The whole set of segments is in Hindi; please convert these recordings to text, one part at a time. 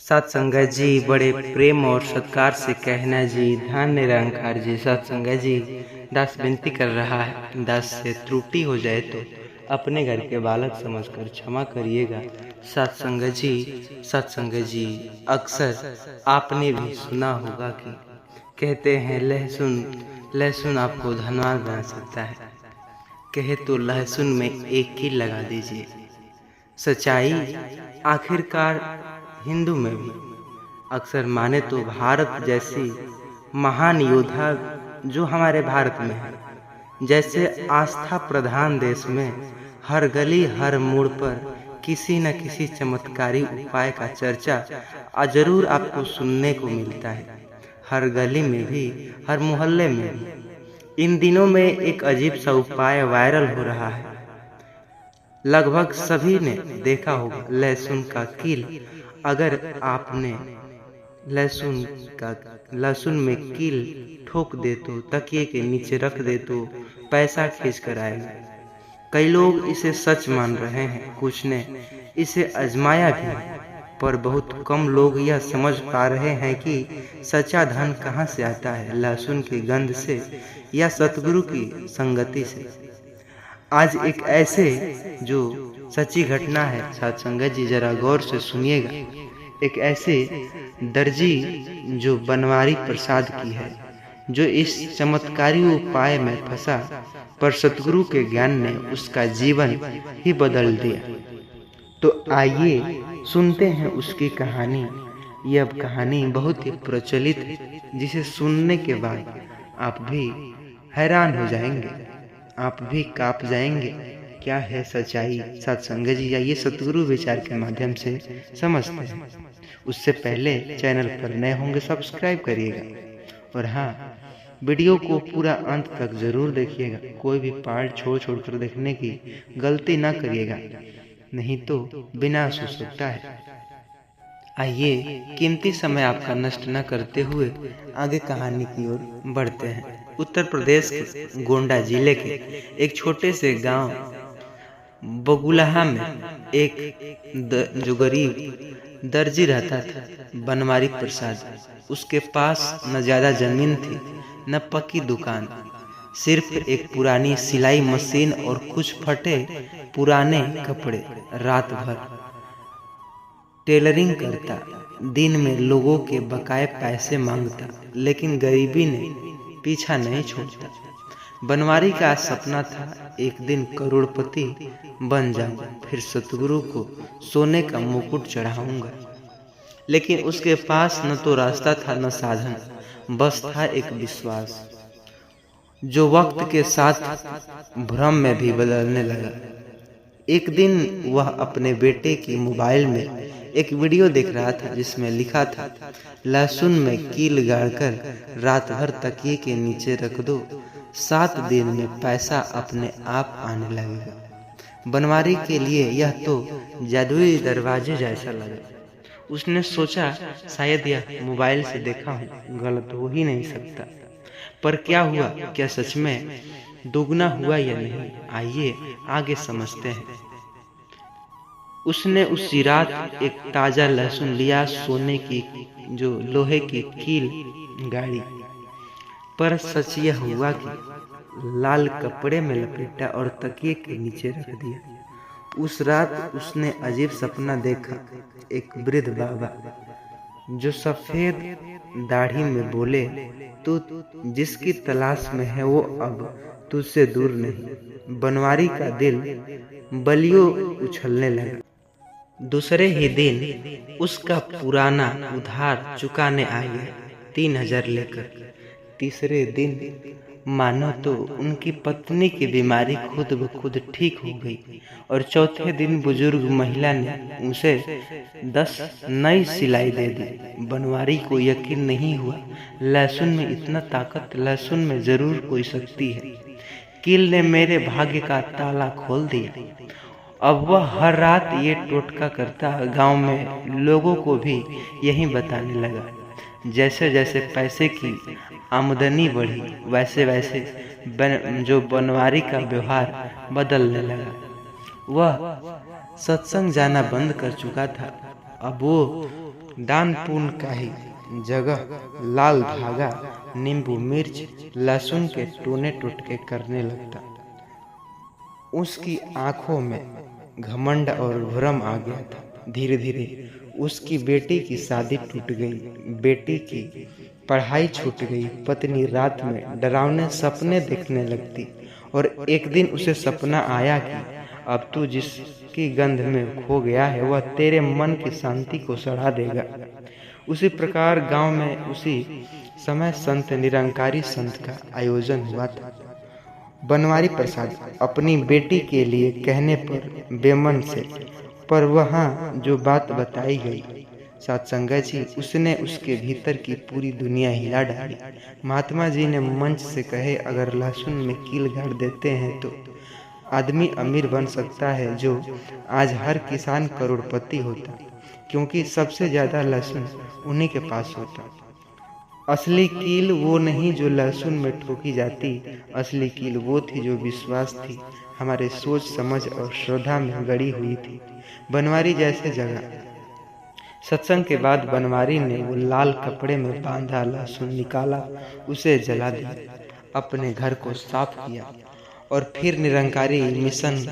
सत्संगत जी बड़े प्रेम और सत्कार से कहना जी, ध्यान निरंकार जी। सत्संगत जी, दास विनती कर रहा है, दास से त्रुटि हो जाए तो अपने घर के बालक समझकर क्षमा करिएगा। सत्संगत जी, अक्सर आपने भी सुना होगा कि कहते हैं लहसुन आपको धनवान बना सकता है। कहे तो लहसुन में एक कील लगा दीजिए। सच्चाई आखिरकार हिंदू में भी अक्सर माने तो भारत जैसी महान योद्धा जो हमारे भारत में है, जैसे आस्था प्रधान देश में हर गली हर मोड़ पर किसी न किसी चमत्कारी उपाय का चर्चा जरूर आपको सुनने को मिलता है। हर गली में भी, हर मोहल्ले में भी इन दिनों में एक अजीब सा उपाय वायरल हो रहा है। लगभग सभी ने देखा होगा लहसुन का कील। अगर आपने लहसुन में कील ठोक दे तो तकिए के नीचे रख दे तो पैसा खींच कर आएगा। कई लोग इसे सच मान रहे हैं, कुछ ने इसे आजमाया भी, पर बहुत कम लोग यह समझ पा रहे हैं कि सच्चा धन कहाँ से आता है, लहसुन की गंध से या सतगुरु की संगति से। आज एक ऐसे जो सच्ची घटना है, सत्संगत जी जरा गौर से सुनिएगा। एक ऐसे दर्जी जो बनवारी प्रसाद की है, जो इस चमत्कारी उपाय में फंसा, पर सतगुरु के ज्ञान ने उसका जीवन ही बदल दिया। तो आइए सुनते हैं उसकी कहानी। यह कहानी बहुत ही प्रचलित है, जिसे सुनने के बाद आप भी हैरान हो जाएंगे, आप भी कांप जाएंगे। क्या है सच्चाई? सत्संगत जी आइए सतगुरु विचार के माध्यम से समझते हैं। उससे पहले चैनल पर नए होंगे सब्सक्राइब करिएगा, और हाँ, वीडियो को पूरा अंत तक जरूर देखिएगा। कोई भी पार्ट छोड़ देखने की गलती ना करिएगा, नहीं तो विनाश हो सकता है। आइए कीमती समय आपका नष्ट न करते हुए आगे कहानी की ओर बढ़ते हैं। उत्तर प्रदेश के गोंडा जिले के एक छोटे से गांव बगुलाहा में एक जो गरीब दर्जी रहता था, बनवारी प्रसाद। उसके पास न ज्यादा जमीन थी, न पक्की दुकान, सिर्फ एक पुरानी सिलाई मशीन और कुछ फटे पुराने कपड़े। रात भर टेलरिंग करता, दिन में लोगों के बकाए पैसे मांगता, लेकिन गरीबी ने पीछा नहीं छोड़ता। बनवारी का सपना था एक दिन करोड़पति बन जाऊंगा, फिर सतगुरु को सोने का मुकुट चढ़ाऊंगा। लेकिन उसके पास न तो रास्ता था न साधन, बस था एक विश्वास जो वक्त के साथ भ्रम में भी बदलने लगा। एक दिन वह अपने बेटे की मोबाइल में एक वीडियो देख रहा था, जिसमें लिखा था, लहसुन में कील गाड़कर रात भर तकिए के नीचे रख दो, 7 दिन में पैसा अपने आप आने लगेगा। बनवारी के लिए यह तो जादुई दरवाजे जैसा लगा। उसने सोचा, शायद यह मोबाइल से देखा हूँ, गलत हो ही नहीं सकता। पर क्या हुआ? क्या सच में दुगना हुआ या नहीं? आइए आगे समझते हैं। उसने उसी रात एक ताजा लहसुन लिया, सोने की जो लोहे की कील गाड़ी, पर सच यह हुआ कि लाल कपड़े में लपेटा और तकिए के नीचे रख दिया। उस रात उसने अजीब सपना देखा। एक वृद्ध बाबा जो सफेद दाढ़ी में बोले, तू जिसकी तलाश में है वो अब तुझसे दूर नहीं। बनवारी का दिल बलियों उछलने लगा। दूसरे ही दिन उसका पुराना उधार चुकाने आ गया, 3000 लेकर। तीसरे दिन मानो तो उनकी पत्नी की बीमारी खुद ब खुद ठीक हो गई, और चौथे दिन बुजुर्ग महिला ने उसे 10 नई सिलाई दे दी। बनवारी को यकीन नहीं हुआ, लहसुन में इतना ताकत, लहसुन में जरूर कोई शक्ति है। कील ने मेरे भाग्य का ताला खोल दिया। अब वह हर रात ये टोटका करता, गांव में लोगों को भी यही बताने लगा। जैसे जैसे पैसे की आमदनी बढ़ी, वैसे वैसे जो बनवारी का व्यवहार बदलने लगा। वह सत्संग जाना बंद कर चुका था। अब वो दान पुण्य का ही जगह लाल धागा, नींबू मिर्च, लहसुन के टूने टुटके करने लगता। उसकी आंखों में घमंड और भ्रम आ गया था। धीरे धीरे उसकी बेटी की शादी टूट गई, बेटी की पढ़ाई छूट गई, पत्नी रात में डरावने सपने देखने लगती और एक दिन उसे सपना आया कि अब तू जिसकी गंध में खो गया है वह तेरे मन की शांति को सड़ा देगा। उसी प्रकार गांव में उसी समय संत निरंकारी संत का आयोजन हुआ था। बनवारी प्रसाद अपनी बेटी के लिए कहने पर बेमन से, पर वहाँ जो बात बताई गई सत्संगा जी, उसने उसके भीतर की पूरी दुनिया हिला डाली। महात्मा जी ने मंच से कहे, अगर लहसुन में कील गाड़ देते हैं तो आदमी अमीर बन सकता है, जो आज हर किसान करोड़पति होता, क्योंकि सबसे ज्यादा लहसुन उन्हीं के पास होता। असली कील वो नहीं जो लहसुन में ठोकी जाती, असली कील वो थी जो विश्वास थी, हमारे सोच समझ और श्रद्धा में गड़ी हुई थी। बनवारी जैसे जगह सत्संग के बाद बनवारी ने वो लाल कपड़े में बांधा लहसुन निकाला, उसे जला दिया, अपने घर को साफ किया और फिर निरंकारी मिशन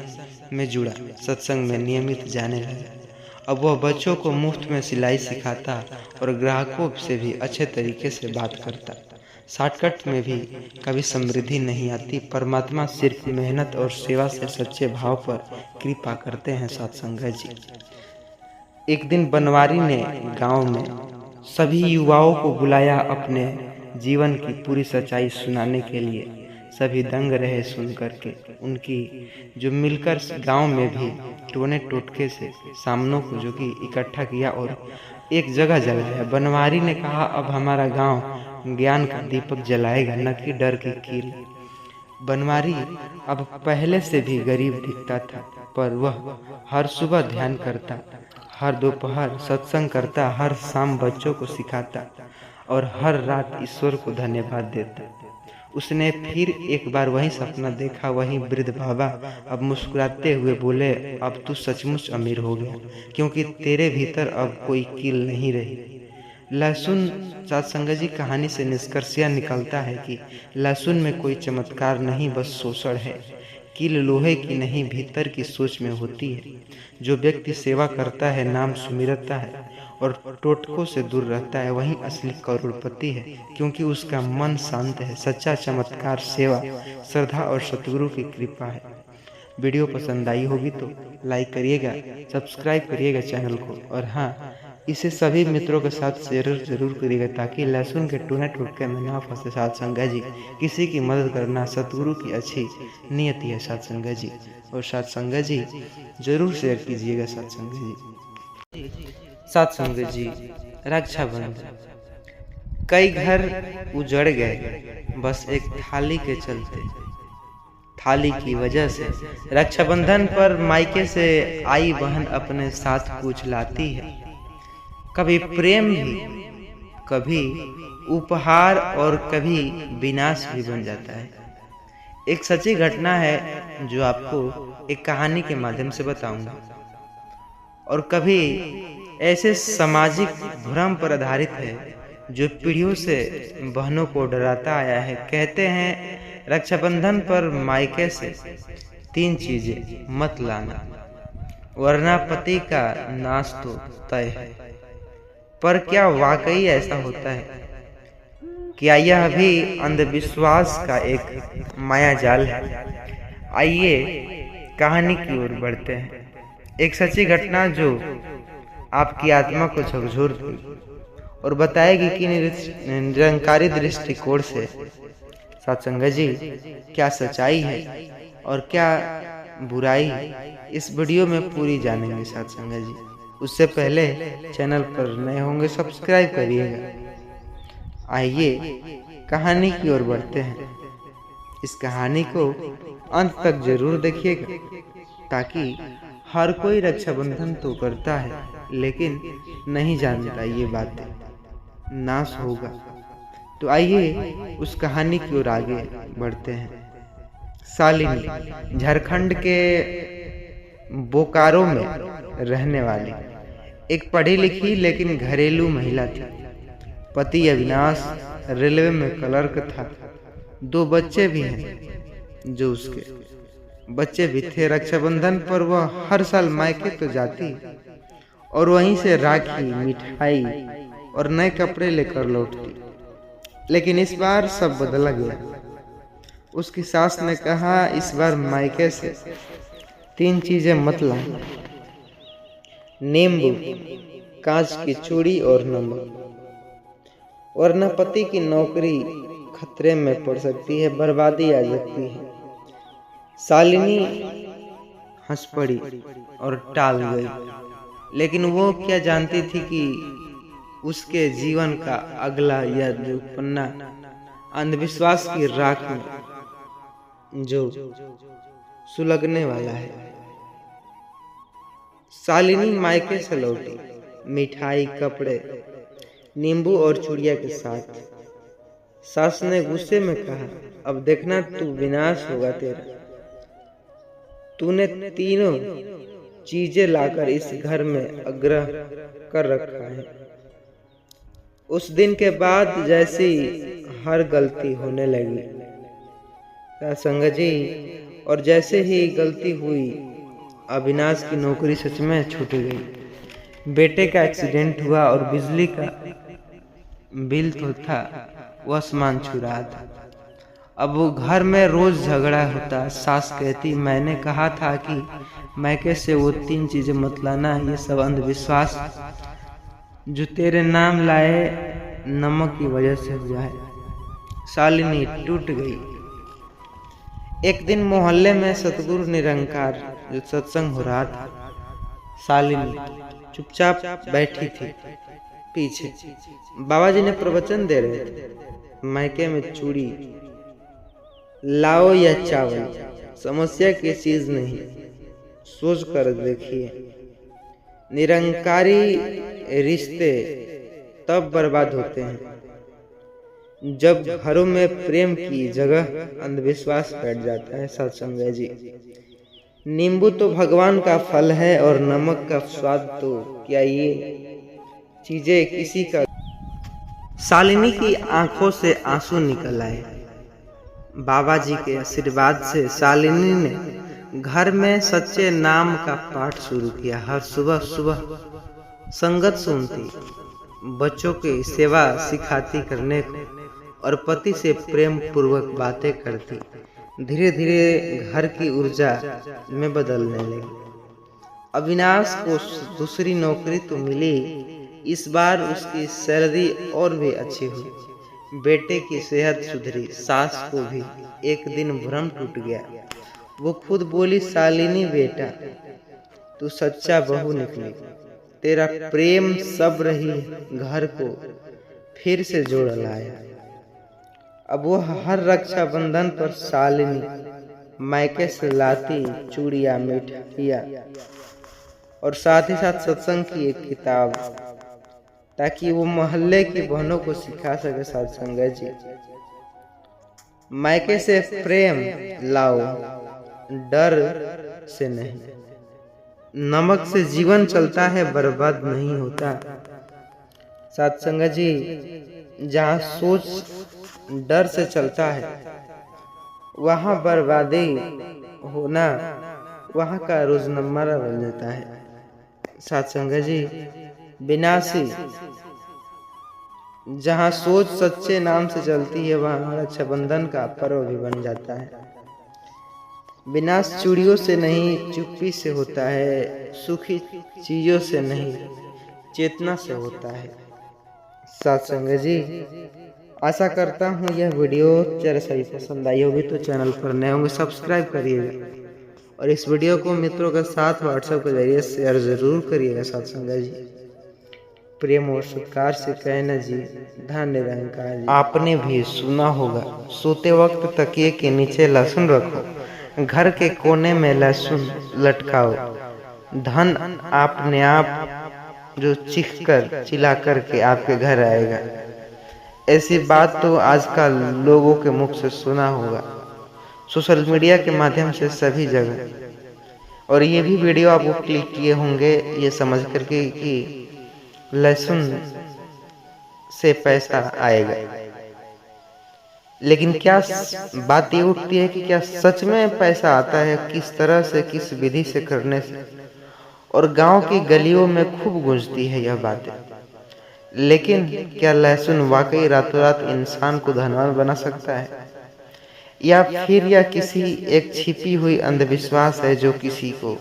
में जुड़ा। सत्संग में नियमित जाने लगा। अब वह बच्चों को मुफ्त में सिलाई सिखाता और ग्राहकों से भी अच्छे तरीके से बात करता। शॉर्टकट में भी कभी समृद्धि नहीं आती। परमात्मा सिर्फ मेहनत और सेवा से सच्चे भाव पर कृपा करते हैं। सत्संगा जी, एक दिन बनवारी ने गांव में सभी युवाओं को बुलाया अपने जीवन की पूरी सच्चाई सुनाने के लिए। सभी दंग रहे सुन करके उनकी, जो मिलकर गांव में भी टोने टोटके से सामनों को जो कि इकट्ठा किया और एक जगह जलाया। बनवारी ने कहा, अब हमारा गांव ज्ञान का दीपक जलाएगा, न कि डर की कील। बनवारी अब पहले से भी गरीब दिखता था, पर वह हर सुबह ध्यान करता, हर दोपहर सत्संग करता, हर शाम बच्चों को सिखाता और हर रात ईश्वर को धन्यवाद देता। उसने फिर एक बार वही सपना देखा। वही वृद्ध बाबा अब मुस्कुराते हुए बोले, अब तू सचमुच अमीर हो गया, क्योंकि तेरे भीतर अब कोई कील नहीं रही। लहसुन सत्संगा जी कहानी से निष्कर्ष यह निकलता है कि लहसुन में कोई चमत्कार नहीं, बस शोषण है। कील लोहे की नहीं, भीतर की सोच में होती है। जो व्यक्ति सेवा करता है, नाम सुमिरता है और टोटकों से दूर रहता है, वही असली करोड़पति है, क्योंकि उसका मन शांत है। सच्चा चमत्कार सेवा, श्रद्धा और सतगुरु की कृपा है। वीडियो पसंद आई होगी तो लाइक करिएगा, सब्सक्राइब करिएगा चैनल को, और हाँ, इसे सभी मित्रों के साथ शेयर जरूर करिएगा, ताकि लहसुन के टूने टुटके में ना फंसे। सत्संगा जी, किसी की मदद करना सतगुरु की अच्छी नियति है। सत्संगा जी, और सत्संगा जी जरूर शेयर कीजिएगा। सत्संगा जी, सत्संग जी, रक्षाबंधन। कई घर उजड़ गए बस एक थाली के चलते। थाली की वजह से रक्षाबंधन पर मायके से आई बहन अपने साथ कुछ लाती है। कभी प्रेम भी, कभी उपहार और कभी विनाश भी बन जाता है। एक सच्ची घटना है जो आपको एक कहानी के माध्यम से बताऊंगा, और कभी ऐसे सामाजिक भ्रम पर आधारित है जो पीढ़ियों से बहनों को डराता आया है। कहते हैं रक्षाबंधन पर मायके से 3 चीजें मत लाना, वरना पति का नाश तो तय है। पर क्या वाकई ऐसा होता है? क्या यह भी अंधविश्वास का एक माया जाल है? आइए कहानी की ओर बढ़ते हैं। एक सच्ची घटना जो आपकी आत्मा को झकझोर देगी और बताएगी कि निरंकारी दृष्टिकोण से सत्संगा जी क्या सच्चाई है और क्या बुराई। इस वीडियो में पूरी जानेंगे सत्संगा जी। उससे पहले चैनल पर नए होंगे सब्सक्राइब करिएगा। आइए कहानी की ओर बढ़ते हैं। इस कहानी को अंत तक जरूर देखिएगा, ताकि हर कोई रक्षाबंधन तो करता है लेकिन नहीं जानता ये बातें, नाश होगा। तो आइए उस कहानी की ओर आगे बढ़ते हैं। शालिनी झारखंड के बोकारो में रहने वाली एक पढ़ी लिखी लेकिन घरेलू महिला थी। पति अविनाश रेलवे में क्लर्क था। 2 बच्चे भी हैं जो उसके बच्चे भी थे। रक्षाबंधन पर वह हर साल मायके तो जाती और वहीं से राखी, मिठाई और नए कपड़े लेकर लौटती। लेकिन इस बार सब बदला गया। उसकी सास ने कहा, इस बार मायके से 3 चीजें मत लाना, नींबू, कांच की चूड़ी और नमक, वरना पति की नौकरी खतरे में पड़ सकती है, बर्बादी आ सकती है। शालिनी हंस पड़ी और टाल गई, लेकिन वो क्या जानती थी कि उसके जीवन का अगला यह जो पन्ना अंधविश्वास की राख में जो सुलगने वाला है। शालिनी मायके से लौटी, मिठाई, कपड़े, नींबू और चूड़िया के साथ। सास ने गुस्से में कहा, अब देखना तू विनाश होगा तेरा। तूने तीनों चीजें लाकर इस घर में आग्रह कर रखा है। उस दिन के बाद जैसी हर गलती होने लगी संगत जी, और जैसे ही गलती हुई अविनाश की नौकरी सच में छूट गई। बेटे का एक्सीडेंट हुआ और बिजली का बिल तो था, वह आसमान छू रहा था। अब वो घर में रोज झगड़ा होता। सास कहती, मैंने कहा था कि मायके से वो 3 चीजें मत लाना, ये सब अंधविश्वास जो तेरे नाम लाए नमक की वजह से हुआ है। शालिनी टूट गई। एक दिन मोहल्ले में सतगुरु निरंकार जो सत्संग हो रहा था। शालिनी चुपचाप बैठी थी पीछे। बाबा जी ने प्रवचन दे रहे थे। मायके में चूड़ी लाओ या चावल, समस्या की चीज नहीं, सोच कर देखिए। निरंकारी रिश्ते तब बर्बाद होते हैं जब घरों में प्रेम की जगह अंधविश्वास बैठ जाता है। सत्संग जी, नींबू तो भगवान का फल है और नमक का स्वाद तो क्या ये चीजें किसी का। शालिनी की आंखों से आंसू निकल आए। बाबा जी के आशीर्वाद से शालिनी ने घर में सच्चे नाम का पाठ शुरू किया। हर सुबह सुबह संगत सुनती, बच्चों की सेवा सिखाती करने को और पति से प्रेम पूर्वक बातें करती। धीरे धीरे घर की ऊर्जा में बदलने लगी। अविनाश को दूसरी नौकरी तो मिली, इस बार उसकी सैलरी और भी अच्छी हुई। बेटे की सेहत सुधरी। सास को भी एक दिन भ्रम टूट गया। वो खुद बोली, शालिनी बेटा, तू सच्चा बहू निकली। तेरा प्रेम सब्र ही घर को फिर से जोड़ लाया। अब वो हर रक्षाबंधन पर शालिनी मायके से लाती चूड़िया, मिठाइयाँ और साथ ही साथ सत्संग की एक किताब, ताकि वो मोहल्ले की बहनों को सिखा सके। सत्संग जी, मायके से प्रेम लाओ, डर से नहीं। नमक से जीवन चलता है, बर्बाद नहीं होता। सत्संग जी, जहाँ सोच डर से चलता है वहाँ बर्बादी होना वहाँ का रोजमर्रा बन जाता है। सत्संग जी, विनाशी जहाँ सोच सच्चे नाम से चलती है वहाँ रक्षाबंधन का पर्व भी बन जाता है। विनाश चूड़ियों से नहीं, चुप्पी से होता है। सुखी चीजों से नहीं, चेतना से होता है। सत्संग जी, आशा करता हूँ यह वीडियो जरा सही पसंद आई होगी तो चैनल पर नए होंगे सब्सक्राइब करिएगा और इस वीडियो को मित्रों के साथ व्हाट्सएप के जरिए शेयर जरूर करिएगा। सत्संग जी, प्रेम और सत्कार से कहना जी, धन निरंकार जी। आपने भी सुना होगा, सोते वक्त तकिए के नीचे लहसुन रखो, घर के कोने में लहसुन लटकाओ, धन अपने आप जो चीख कर चिल्ला कर के आपके घर आएगा। ऐसी बात तो आजकल लोगों के मुख से सुना होगा, सोशल मीडिया के माध्यम से सभी जगह। और ये भी वीडियो आप क्लिक किए होंगे ये समझ करके कि लहसुन से पैसा आएगा। लेकिन क्या बात ये उठती है कि क्या सच में पैसा आता है? किस तरह से, किस विधि से करने से? और गांव की गलियों में खूब गूंजती है यह बातें। लेकिन क्या लहसुन वाकई रातों रात इंसान को धनवान बना सकता है, या फिर यह किसी एक छिपी हुई अंधविश्वास है जो किसी को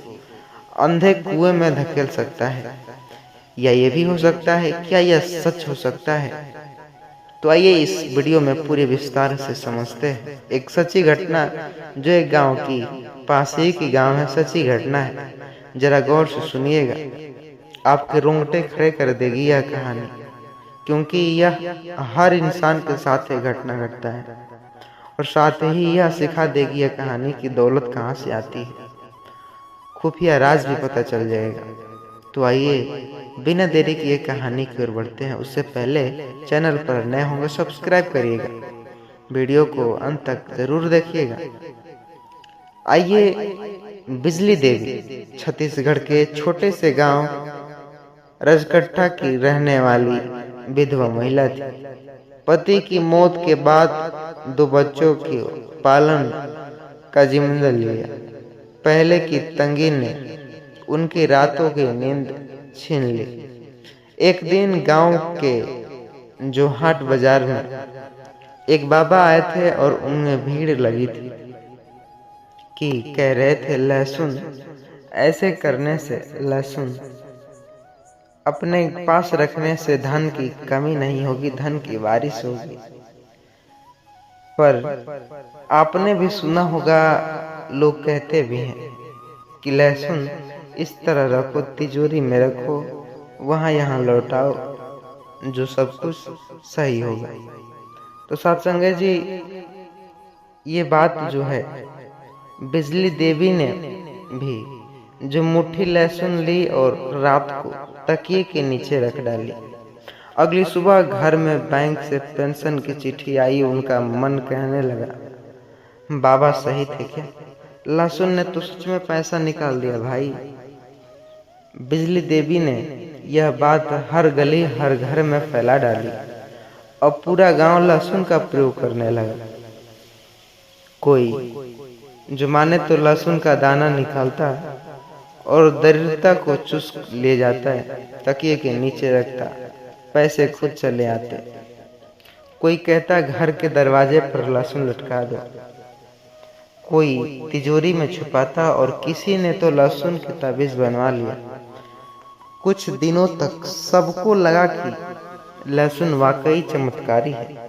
अंधे कुएं में धकेल सकता है? या ये भी हो सकता है, क्या यह सच हो सकता है? तो आइए इस वीडियो में पूरे विस्तार से समझते हैं। एक सच्ची घटना जो एक गांव की, पास ही की गांव है, सच्ची घटना है। जरा गौर से सुनिएगा, आपके रोंगटे खड़े कर देगी यह कहानी, क्योंकि यह हर इंसान के साथ ये घटना घटता है। और साथ ही यह सिखा देगी यह कहानी कि दौलत कहाँ से आती है, खुफिया राज भी पता चल जाएगा। तो आइए बिना देरी की एक कहानी की ओर बढ़ते हैं। उससे पहले चैनल पर नए होंगे सब्सक्राइब करिएगा, वीडियो को अंत तक जरूर देखिएगा। आइए, बिजली देवी छत्तीसगढ़ के छोटे से गांव रजकट्टा की रहने वाली विधवा महिला थी। पति की मौत के बाद 2 बच्चों के पालन का जिम्मेदारी लिया। पहले की तंगी ने उनकी रातों की नींद छीन ली। एक दिन गांव के जो हाट बाजार में एक बाबा आए थे और उनमें भीड़ लगी थी कि कह रहे थे, लहसुन ऐसे करने से, लहसुन अपने पास रखने से धन की कमी नहीं होगी, धन की बारिश होगी। पर आपने भी सुना होगा, लोग कहते भी हैं कि लहसुन इस तरह रखो, तिजोरी में रखो, वहां यहाँ लौटाओ, जो सब कुछ सही होगा। तो सत्संग जी, ये बात जो है, बिजली देवी ने भी जो मुट्ठी लहसुन ली और रात को तकिए के नीचे रख डाली। अगली सुबह घर में बैंक से पेंशन की चिट्ठी आई। उनका मन कहने लगा, बाबा सही थे क्या? लहसुन ने तो सच में पैसा निकाल दिया भाई। बिजली देवी ने यह बात हर गली, हर घर में फैला डाली। अब पूरा गांव लहसुन का प्रयोग करने लगा। कोई जो माने तो लहसुन का दाना निकालता और दरिद्रता को चुस ले जाता है, तकिए के नीचे रखता, पैसे खुद चले आते। कोई कहता घर के दरवाजे पर लहसुन लटका दो, कोई तिजोरी में छुपाता, और किसी ने तो लहसुन की ताबीज बनवा लिया। कुछ दिनों तक सबको लगा कि लहसुन वाकई चमत्कारी है।